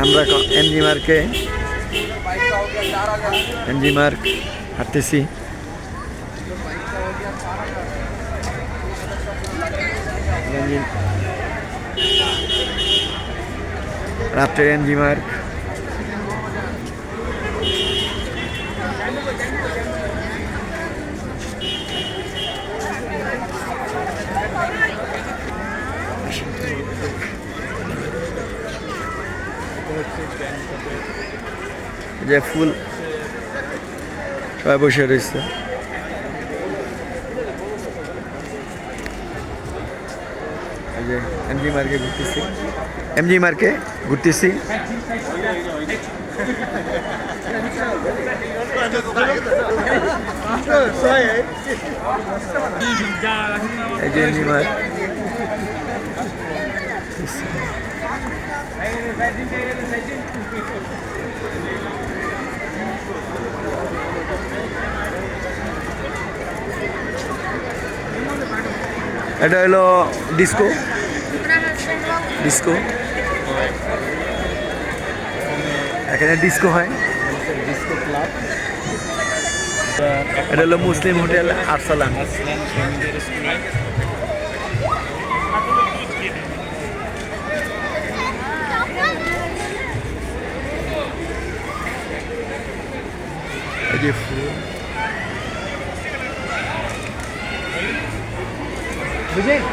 আমরা MG mark হাঁটতেছি। রাত্রে এমজি মার্ক যে ফুল সবাই বসে রয়েছে। এমজি মার্কে ঘুরতেছি, এমজি মার্কে ঘুরতেছি। এই যে এমজি মার্ক, এটা হলো ডিস্কো। ডিস্কো এখানে ডিস্কো হয়। Disco club. এটা হলো মুসলিম হোটেল আরসালান। এই যে ফুল বুঝলেন।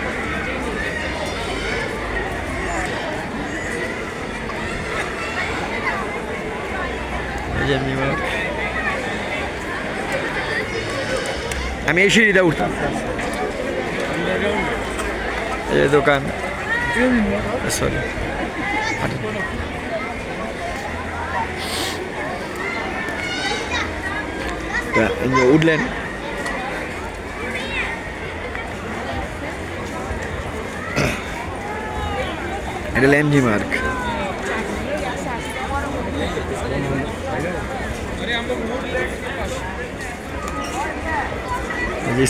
আমি এই সিঁড়িটা উঠতাম, এই দোকান সরি উঠলেন। এটা MG mark.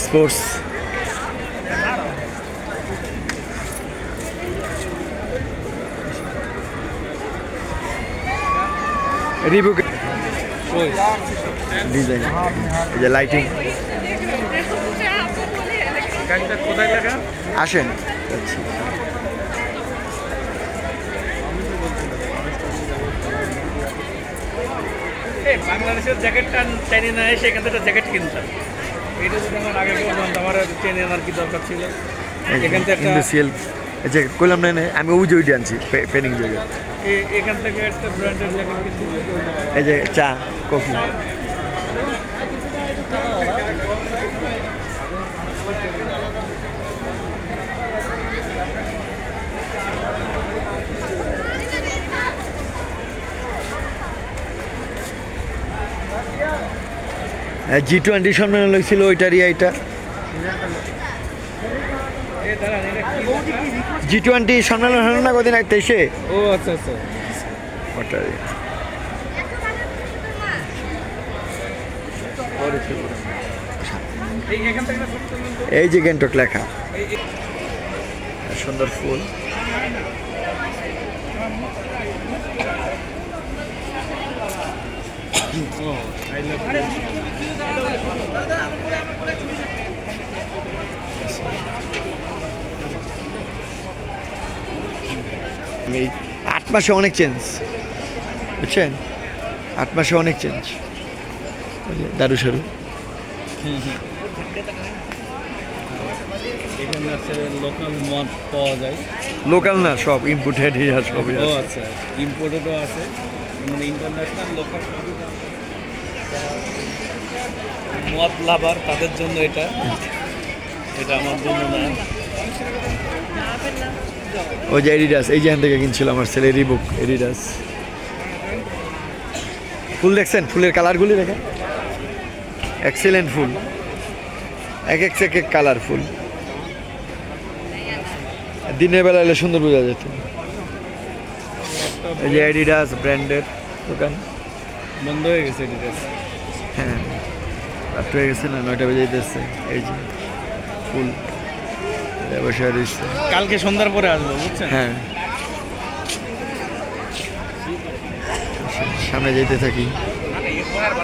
Sports Reebok design, এই যে লাইটিং। আসেন বাংলাদেশের জ্যাকেটটা চাইনি না, এসে এখান থেকে জ্যাকেট কিনতাম। এটা যদি আমার আগে আমার চেনে আনার কি দরকার ছিল। এখান থেকে কইলাম না, আমি ওই যে আনছি পেনিং জায়গা। এখান থেকে একটা ব্র্যান্ডের জ্যাকেট কিনতে, এই যে চা কফি। G20 সম্মেলন হয়েছিল, ওইটারই এইটা। G20 সম্মেলন হলো না কদিন আগে, 23-এ। ও আচ্ছা আচ্ছা, ওটারই। এই যে গ্যাংটক লেখা, সুন্দর ফুল। এই 8 মাসে অনেক চেঞ্জ, বুঝছেন? 8 মাসে অনেক চেঞ্জ। দারু সরু এখানে আছে লোকাল মদ পাওয়া যায়। লোকাল না, সব ইম্পোর্টেড। সব ও আচ্ছা, ইম্পোর্টেডও আছে, মানে ইন্টারন্যাশনাল লোকাল মদ লাভার তাদের জন্য এটা, এটা আমার জন্য না। ওই যে এডিডাস, এই যেখান থেকে কিনছিল আমার ছেলে, রিবুক এডিডাস। ফুল দেখছেন, ফুলের কালারগুলি দেখেন, এক্সেলেন্ট ফুল, এক এক কালারফুল। দিনের বেলা এলে সুন্দর বোঝা যেত। এই যে এডিডাস ব্র্যান্ডের দোকান বন্ধ হয়ে গেছে এডিডাস। হ্যাঁ, রাত হয়ে গেছে না, 9টা বেজে যেতেছে। এই যে ফুল ব্যবসা রয়েছে। কালকে সন্ধ্যার পরে আসবো, বুঝছেন? হ্যাঁ। সামনে যেতে থাকি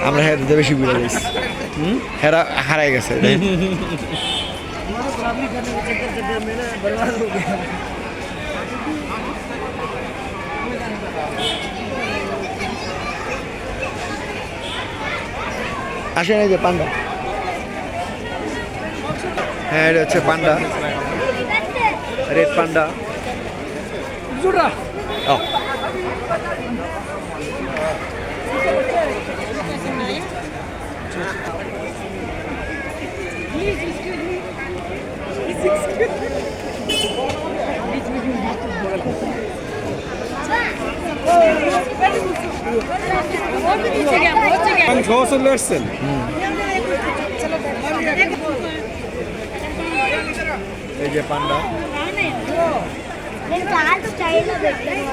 আমরা হ্যাঁ বেশি ঘুরে যাইছি হেরা হারাই গেছে আসেন এই যে পান্ডা হ্যাঁ এটা হচ্ছে পান্ডা রেড পান্ডা ও চলে আসছেন এই যে পান্ডা నేను చాలా స్టైల్లో పెట్టాను